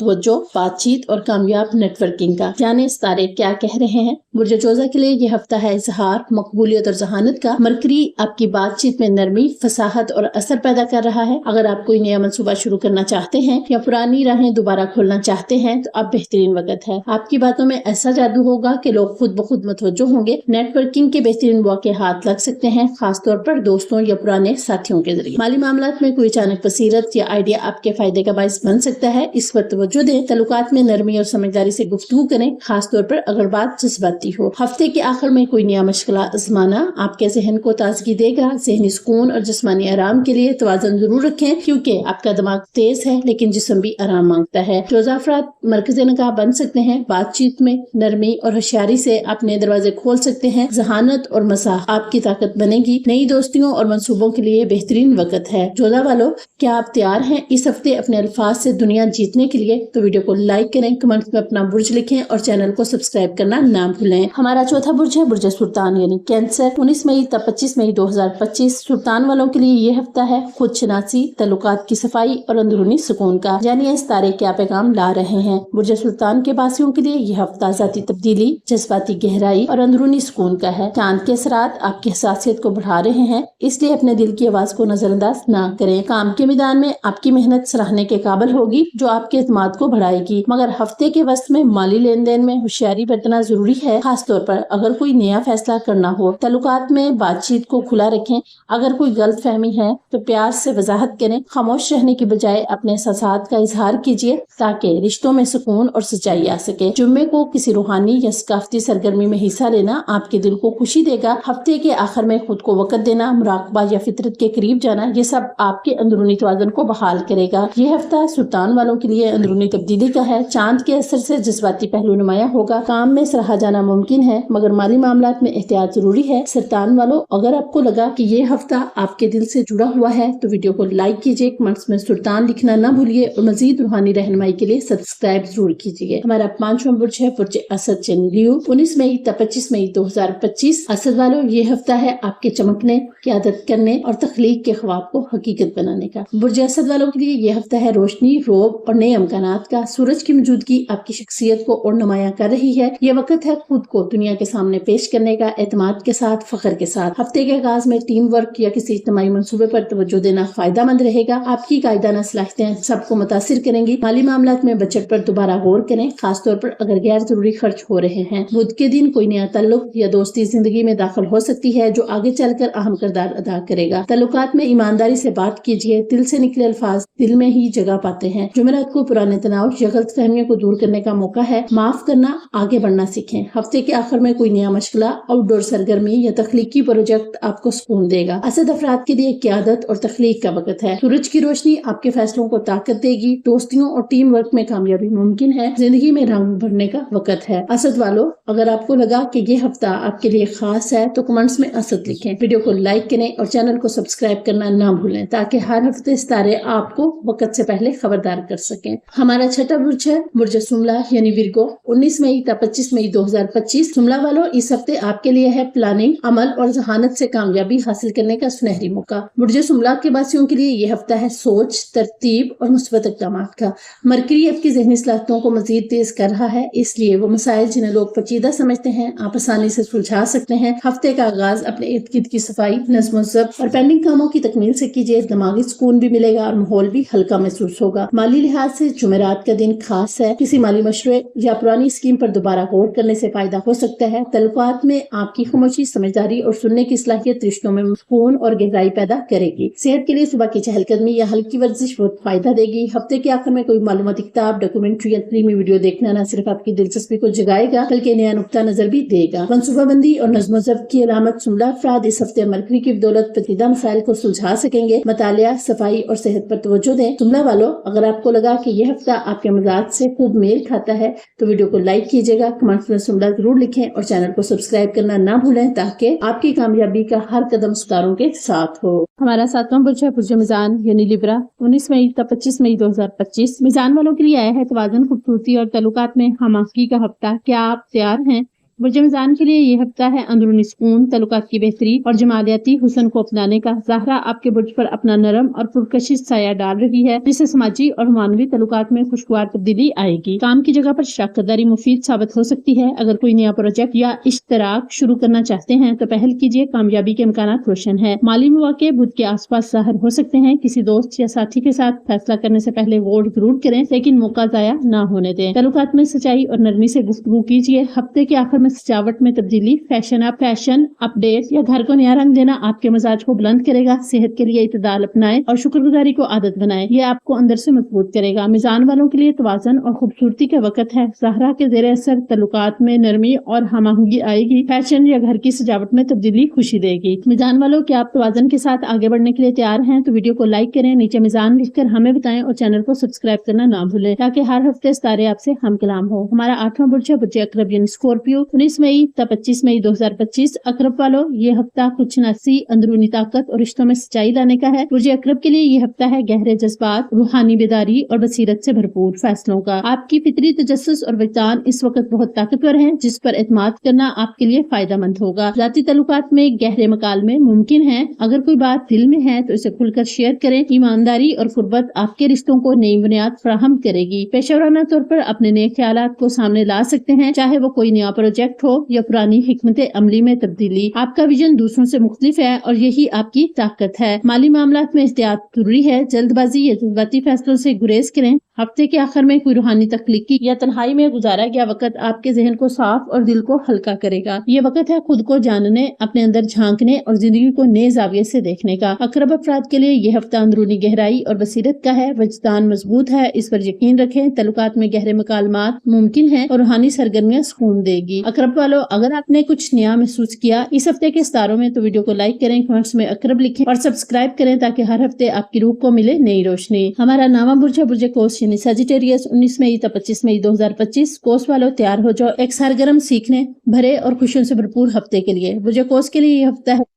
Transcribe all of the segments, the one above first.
توجہ، بات چیت اور کامیاب نیٹ ورکنگ کا۔ جانے ستارے کیا کہہ رہے ہیں۔ برج جوزہ کے لیے یہ ہفتہ ہے اظہار، مقبولیت اور ذہانت کا۔ مرکری آپ کی بات چیت میں نرمی، فصاحت اور اثر پیدا کر رہا ہے۔ اگر آپ کوئی نیا منصوبہ شروع کرنا چاہتے ہیں یا پرانی راہیں دوبارہ کھولنا چاہتے ہیں تو اب بہترین وقت ہے۔ آپ کی باتوں میں ایسا جادو ہوگا کہ لوگ خود بخود متوجہ ہوں گے۔ نیٹ ورکنگ کے بہترین موقع ہاتھ لگ سکتے ہیں، خاص طور پر دوستوں یا پرانے ساتھیوں کے ذریعے۔ مالی معاملات میں کوئی اچانک بصیرت یا آئیڈیا آپ کے فائدے کا باعث بن سکتا ہے، اس پر توجہ دیں۔ تعلقات میں نرمی اور سمجھداری سے گفتگو کریں، خاص طور پر اگر بات جذباتی ہو۔ ہفتے کے آخر میں کوئی نیا مشغلہ آزمانا آپ کے ذہن کو تازگی دے گا۔ ذہنی سکون اور جسمانی آرام کے لیے توازن ضرور رکھیں، کیونکہ آپ کا دماغ تیز ہے لیکن جسم بھی آرام مانگتا ہے۔ جوزہ افراد مرکز نگاہ بن سکتے ہیں، بات چیت میں نرمی اور ہوشیاری سے اپنے دروازے کھول سکتے ہیں۔ ذہانت اور مزاح آپ کی طاقت بنے گی۔ نئی دوستیوں اور منصوبوں کے لیے بہترین وقت ہے۔ جوزہ والوں، کیا آپ تیار ہیں اس ہفتے اپنے الفاظ سے دنیا جیتنے کے لیے؟ تو ویڈیو کو لائک کریں، کمنٹ میں اپنا برج لکھیں اور چینل کو سبسکرائب کرنا نہ بھولیں۔ ہمارا چوتھا برج ہے برج سرطان یعنی کینسر۔ 19 مئی تا 25 مئی 2025 سرطان والوں کے لیے یہ ہفتہ ہے خود شناسی، تعلقات کی صفائی اور اندرونی سکون کا۔ جانیے ستارے کیا پیغام لا رہے ہیں۔ برج سرطان کے باسیوں کے لیے یہ ہفتہ ذاتی تبدیلی، جذباتی گہرائی اور اندرونی سکون کا ہے۔ چاند کے اثرات آپ کی حساسیت کو بڑھا رہے ہیں، اس لیے اپنے دل کی آواز کو نظر انداز نہ کریں۔ کام کے میدان میں آپ کی محنت سراہنے کے قابل ہوگی، جو آپ کے اعتماد کو بڑھائے گی، مگر ہفتے کے وسط میں مالی لین دین میں ہوشیاری برتنا ضروری ہے، خاص طور پر اگر کوئی نیا فیصلہ کرنا ہو۔ تعلقات میں بات چیت کو کھلا رکھیں، اگر کوئی غلط فہمی ہے تو پیار سے وضاحت کریں۔ خاموش رہنے کی بجائے اپنے احساسات کا اظہار کیجیے تاکہ رشتوں میں سکون اور سچائی آ سکے۔ جمعے کو کسی روحانی یا ثقافتی سرگرمی میں حصہ لینا آپ کے دل کو خوشی دے گا۔ ہفتے کے آخر میں خود کو وقت دینا، مراقبہ یا فطرت کے قریب جانا، یہ سب آپ کے اندرونی توازن کو بحال کرے گا۔ یہ ہفتہ سرطان والوں کے لیے اندرونی تبدیلی کا ہے۔ چاند کے اثر سے جذباتی پہلو نمایاں ہوگا، کام میں سراہا جانا ممکن ہے مگر مالی معاملات میں احتیاط ضروری ہے۔ سرطان والوں، اگر آپ کو لگا کہ یہ ہفتہ آپ کے دل سے جڑا ہوا ہے تو ویڈیو کو لائک کیجیے، کمنٹس میں سرطان لکھنا نہ بھولیے اور مزید روحانی رہنمائی کے لیے سبسکرائب ضرور کیجیے۔ ہمارا 5واں برج ہے برج اسد یعنی لیو۔ 19 مئی تا 25 مئی 2025 اسد والوں، یہ ہفتہ ہے آپ کے چمکنے، قیادت کرنے اور تخلیق کے خواب کو حقیقت بنانے کا۔ برج اسد والوں کے لیے یہ ہفتہ ہے روشنی، روب اور نئے امکانات کا۔ سورج کی موجودگی آپ کی شخصیت کو اور نمایاں کر رہی ہے۔ یہ وقت ہے خود کو دنیا کے سامنے پیش کرنے کا، اعتماد کے ساتھ، فخر کے ساتھ۔ ہفتے کے آغاز میں ٹیم ورک یا کسی اجتماعی منصوبے پر توجہ دینا فائدہ مند رہے گا۔ آپ کی قائدانہ صلاحیتیں سب کو متاثر کریں گی۔ مالی معاملات میں بجٹ پر دوبارہ غور کریں، خاص طور پر اگر غیر ضروری خرچ ہو رہے ہیں۔ بدھ کے دن کوئی نیا تعلق یا دوستی زندگی میں داخل ہو سکتی ہے جو آگے چل کر اہم کردار ادا کرے گا۔ تعلقات میں ایمانداری سے بات کیجیے، دل سے نکلے الفاظ دل میں ہی جگہ پاتے ہیں۔ جمعرات کو پرانے تناؤ یا غلط فہمیوں کو دور کرنے کا موقع ہے۔ معاف کرنا، آگے بڑھنا سیکھیں۔ ہفتے کے آخر میں کوئی نیا مشغلہ، آؤٹ ڈور سرگرمی یا تخلیقی پروجیکٹ آپ کو سکون دے گا۔ اسد افراد کے لیے قیادت اور تخلیق کا وقت ہے۔ سورج کی روشنی آپ کے فیصلوں کو طاقت دے گی۔ دوستیوں اور ٹیم ورک میں کامیابی ممکن ہے۔ زندگی میں رنگ بھرنے کا وقت ہے۔ اسد والوں، اگر آپ کو لگا کہ یہ ہفتہ آپ کے لیے خاص ہے تو کمنٹس میں اسد لکھیں، ویڈیو کو لائک کریں اور چینل کو سبسکرائب کرنا نہ بھولیں تاکہ ہر ہفتے ستارے آپ کو وقت سے پہلے خبردار کر سکیں۔ ہمارا چھٹا برج ہے برج سملہ یعنی ورگو۔ 19 مئی تا 25 مئی 2025 سملہ والوں، اس ہفتے آپ کے لیے ہے پلاننگ، عمل اور ذہانت سے کامیابی حاصل کرنے کا سنہری موقع۔ برج سملہ کے باسیوں کے لیے یہ ہفتہ ہے سوچ، ترتیب اور مثبت اقدامات کا۔ مرکری آپ کی ذہنی صلاحیتوں کو مزید تیز کر رہا ہے، اس لیے وہ مسائل جنہیں لوگ پیچیدہ سمجھتے ہیں آپ آسانی سے سلجھا سکتے ہیں۔ ہفتے کا آغاز اپنے ارد گرد کی صفائی، نظم و ضبط اور پینڈنگ کاموں کی تکمیل سے کیجیے۔ دماغی سکون بھی ملے گا اور ماحول بھی ہلکا محسوس ہوگا۔ مالی لحاظ سے جمعرات کا دن خاص ہے، کسی مالی مشورے یا پرانی اسکیم پر دوبارہ غور کرنے سے فائدہ ہو سکتا ہے۔ تعلقات میں آپ کی خاموشی، سمجھداری اور سننے کی صلاحیت رشتوں میں سکون اور گہرائی پیدا کرے گی۔ صحت کے لیے صبح کی چہل قدمی یا ہلکی ورزش بہت فائدہ دے گی۔ ہفتے کے آخر میں کوئی معلوماتی کتاب، ڈاکومنٹری یا فلمی ویڈیو دیکھنا نہ صرف آپ کی دلچسپی کو جگائے گا بلکہ نیا نقطہ نظر بھی دے گا۔ منصوبہ بندی اور نظم و ضبط کی علامت سملہ افراد اس ہفتے مرکری کی بدولت پیچیدہ مسائل کو سلجھا سکیں گے۔ مطالعہ، صفائی اور صحت پر توجہ دیں۔ سملہ والوں، اگر آپ کو لگا کہ یہ ہفتہ آپ کے مزاج سے خوب میل کھاتا ہے تو ویڈیو کو لائک کیجیے گا، کمنٹس میں سملہ ضرور لکھیں اور چینل کو سبسکرائب کرنا نہ بھولیں تاکہ آپ کی کامیابی کا ہر قدم ستاروں کے ساتھ ہو۔ ہمارا 7واں برج ہے برج میزان یعنی لیبرا۔ 19 مئی تا 25 مئی 2025 میزان والوں کے لیے آیا ہے توازن، خوبصورتی اور تعلقات میں ہم آہنگی کا ہفتہ۔ کیا آپ تیار ہیں برج میزان کے لیے یہ ہفتہ ہے اندرونی سکون، تعلقات کی بہتری اور جمالیاتی حسن کو اپنانے کا۔ زہرہ آپ کے برج پر اپنا نرم اور پرکشش سایہ ڈال رہی ہے، جس سے سماجی اور معنوی تعلقات میں خوشگوار تبدیلی آئے گی۔ کام کی جگہ پر شراکت داری مفید ثابت ہو سکتی ہے۔ اگر کوئی نیا پروجیکٹ یا اشتراک شروع کرنا چاہتے ہیں تو پہل کیجیے، کامیابی کے امکانات روشن ہیں۔ مالی مواقع بدھ کے آس پاس ظاہر ہو سکتے ہیں۔ کسی دوست یا ساتھی کے ساتھ فیصلہ کرنے سے پہلے غور ضرور کریں، لیکن موقع ضائع نہ ہونے دیں۔ تعلقات میں سچائی اور نرمی سے گفتگو کیجیے۔ ہفتے کے آخر میں سجاوٹ میں تبدیلی، فیشن اپ ڈیٹ یا گھر کو نیا رنگ دینا آپ کے مزاج کو بلند کرے گا۔ صحت کے لیے اعتدال اپنائیں اور شکر گزاری کو عادت بنائیں، یہ آپ کو اندر سے مضبوط کرے گا۔ میزان والوں کے لیے توازن اور خوبصورتی کا وقت ہے۔ زہرہ کے زیر اثر تعلقات میں نرمی اور ہم آہنگی آئے گی۔ فیشن یا گھر کی سجاوٹ میں تبدیلی خوشی دے گی۔ میزان والوں کیا آپ توازن کے ساتھ آگے بڑھنے کے لیے تیار ہیں؟ تو ویڈیو کو لائک کریں، نیچے میزان لکھ کر ہمیں بتائیں اور چینل کو سبسکرائب کرنا نہ بھولیں تاکہ ہر ہفتے ستارے آپ سے ہم کلام ہو۔ ہمارا 8واں برج ہے برج عقرب یعنی اسکورپیو۔ 19 مئی تا 25 مئی 2025 عقرب والوں، یہ ہفتہ کچھ نفسی اندرونی طاقت اور رشتوں میں سچائی لانے کا ہے۔ برج عقرب کے لیے یہ ہفتہ ہے گہرے جذبات، روحانی بیداری اور بصیرت سے بھرپور فیصلوں کا۔ آپ کی فطری تجسس اور وجدان اس وقت بہت طاقتور ہیں، جس پر اعتماد کرنا آپ کے لیے فائدہ مند ہوگا۔ ذاتی تعلقات میں گہرے مکالمے ممکن ہیں۔ اگر کوئی بات دل میں ہے تو اسے کھل کر شیئر کریں۔ ایمانداری اور قربت آپ کے رشتوں کو نئی بنیاد فراہم کرے گی۔ پیشہ ورانہ طور پر اپنے نئے خیالات کو سامنے لا سکتے ہیں، چاہے وہ کوئی نیا پروجیکٹ ہو یا پرانی حکمت عملی میں تبدیلی۔ آپ کا ویژن دوسروں سے مختلف ہے اور یہی آپ کی طاقت ہے۔ مالی معاملات میں احتیاط ضروری ہے، جلد بازی یا جذباتی فیصلوں سے گریز کریں۔ ہفتے کے آخر میں کوئی روحانی تخلیقی یا تنہائی میں گزارا گیا وقت آپ کے ذہن کو صاف اور دل کو ہلکا کرے گا۔ یہ وقت ہے خود کو جاننے، اپنے اندر جھانکنے اور زندگی کو نئے زاویے سے دیکھنے کا۔ عقرب افراد کے لیے یہ ہفتہ اندرونی گہرائی اور بصیرت کا ہے۔ وجدان مضبوط ہے، اس پر یقین رکھیں۔ تعلقات میں گہرے مکالمات ممکن ہیں اور روحانی سرگرمیاں سکون دے گی۔ عقرب والوں، اگر آپ نے کچھ نیا محسوس کیا اس ہفتے کے ستاروں میں تو ویڈیو کو لائک کریں، کمنٹس میں عقرب لکھیں اور سبسکرائب کریں تاکہ ہر ہفتے آپ کی روح کو ملے نئی روشنی۔ ہمارا 9واں برج ہے برج قوس یعنی سیجیٹیریس۔ 19 مئی تا 25 مئی 2025 قوس والوں، تیار ہو جاؤ ایک سرگرم، سیکھنے بھرے اور خوشیوں سے بھرپور ہفتے کے لیے۔ برج قوس کے لیے یہ ہفتہ ہے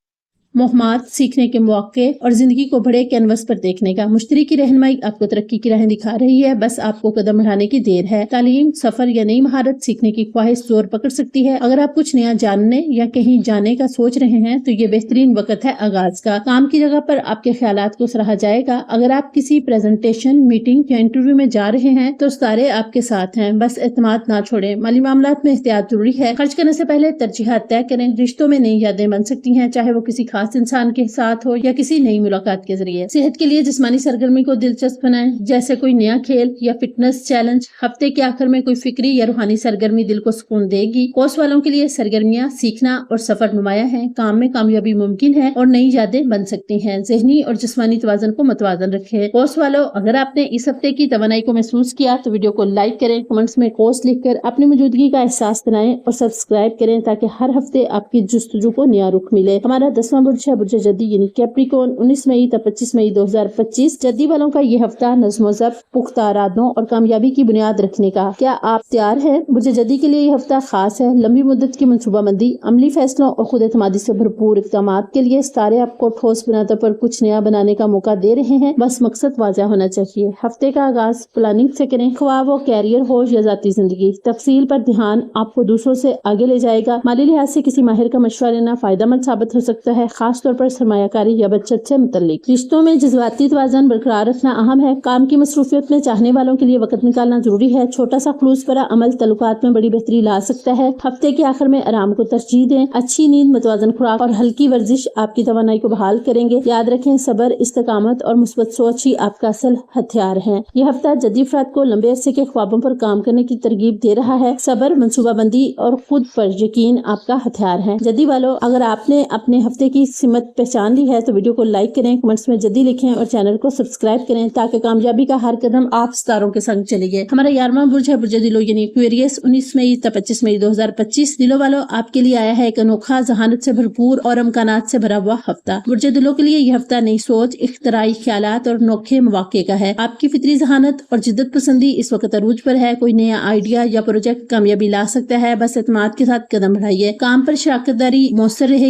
مہمات، سیکھنے کے مواقع اور زندگی کو بڑے کینوس پر دیکھنے کا۔ مشتری کی رہنمائی آپ کو ترقی کی راہیں دکھا رہی ہے، بس آپ کو قدم بڑھانے کی دیر ہے۔ تعلیم، سفر یا نئی مہارت سیکھنے کی خواہش زور پکڑ سکتی ہے۔ اگر آپ کچھ نیا جاننے یا کہیں جانے کا سوچ رہے ہیں تو یہ بہترین وقت ہے آغاز کا۔ کام کی جگہ پر آپ کے خیالات کو سراہا جائے گا۔ اگر آپ کسی پریزنٹیشن، میٹنگ یا انٹرویو میں جا رہے ہیں تو ستارے آپ کے ساتھ ہیں، بس اعتماد نہ چھوڑیں۔ مالی معاملات میں احتیاط ضروری ہے، خرچ کرنے سے پہلے ترجیحات طے کریں۔ رشتوں میں نئی یادیں بن سکتی ہیں، چاہے وہ کسی خاص انسان کے ساتھ ہو یا کسی نئی ملاقات کے ذریعے۔ صحت کے لیے جسمانی سرگرمی کو دلچسپ بنائیں، جیسے کوئی نیا کھیل یا فٹنس چیلنج۔ ہفتے کے آخر میں کوئی فکری یا روحانی سرگرمی دل کو سکون دے گی۔ قوس والوں کے لیے سرگرمیاں، سیکھنا اور سفر نمایاں ہیں۔ کام میں کامیابی ممکن ہے اور نئی یادیں بن سکتی ہیں۔ ذہنی اور جسمانی توازن کو متوازن رکھیں۔ قوس والوں، اگر آپ نے اس ہفتے کی توانائی کو محسوس کیا تو ویڈیو کو لائک کریں، کمنٹس میں قوس لکھ کر اپنی موجودگی کا احساس دلائیں اور سبسکرائب کریں تاکہ ہر ہفتے آپ کی جستجو کو نیا رخ ملے۔ ہمارا 10واں برج ہے برج جدی یعنی کیپریکون۔ 19 مئی تا 25 مئی 2025 جدی والوں کا یہ ہفتہ نظم و ضبط، پختہ ارادوں اور کامیابی کی بنیاد رکھنے کا۔ کیا آپ تیار ہیں؟ برج جدی کے لیے یہ ہفتہ خاص ہے۔ لمبی مدت کی منصوبہ بندی، عملی فیصلوں اور خود اعتمادی سے بھرپور اقدامات کے لیے ستارے آپ کو ٹھوس بنیادوں پر کچھ نیا بنانے کا موقع دے رہے ہیں، بس مقصد واضح ہونا چاہیے۔ ہفتے کا آغاز پلاننگ سے کریں، خواہ وہ کیریئر ہو یا ذاتی زندگی۔ تفصیل پر دھیان آپ کو دوسروں سے آگے لے جائے گا۔ مالی لحاظ سے کسی ماہر کا مشورہ لینا فائدہ مند ثابت ہو سکتا ہے، خاص طور پر سرمایہ کاری یا بچت سے متعلق۔ رشتوں میں جذباتی توازن برقرار رکھنا اہم ہے۔ کام کی مصروفیت میں چاہنے والوں کے لیے وقت نکالنا ضروری ہے۔ چھوٹا سا خلوص بھرا عمل تعلقات میں بڑی بہتری لا سکتا ہے۔ ہفتے کے آخر میں آرام کو ترجیح دیں۔ اچھی نیند، متوازن خوراک اور ہلکی ورزش آپ کی توانائی کو بحال کریں گے۔ یاد رکھیں، صبر، استقامت اور مثبت سوچ ہی آپ کا اصل ہتھیار ہیں۔ یہ ہفتہ جدی افراد کو لمبے عرصے کے خوابوں پر کام کرنے کی ترغیب دے رہا ہے۔ صبر، منصوبہ بندی اور خود پر یقین آپ کا ہتھیار ہے۔ جدی والوں، اگر آپ نے اپنے ہفتے کی سمت پہچان لی ہے تو ویڈیو کو لائک کریں، کمنٹس میں جدی لکھیں اور چینل کو سبسکرائب کریں تاکہ کامیابی کا ہر قدم آپ ستاروں کے سنگ چلے گئے۔ ہمارا 11واں برج ہے برج دلو یعنی ایکویریس۔ 19 مئی تا 25 مئی 2025 دلوں والوں، آپ کے لیے آیا ہے ایک انوکھا، ذہانت سے بھرپور اور امکانات سے بھرا ہوا ہفتہ۔ برج دلوں کے لیے یہ ہفتہ نئی سوچ، اختراعی خیالات اور انوکھے مواقع کا ہے۔ آپ کی فطری ذہانت اور جدت پسندی اس وقت عروج پر ہے۔ کوئی نیا آئیڈیا یا پروجیکٹ کامیابی لا سکتا ہے، بس اعتماد کے ساتھ قدم بڑھائیے۔ کام پر شراکت داری مؤثر رہے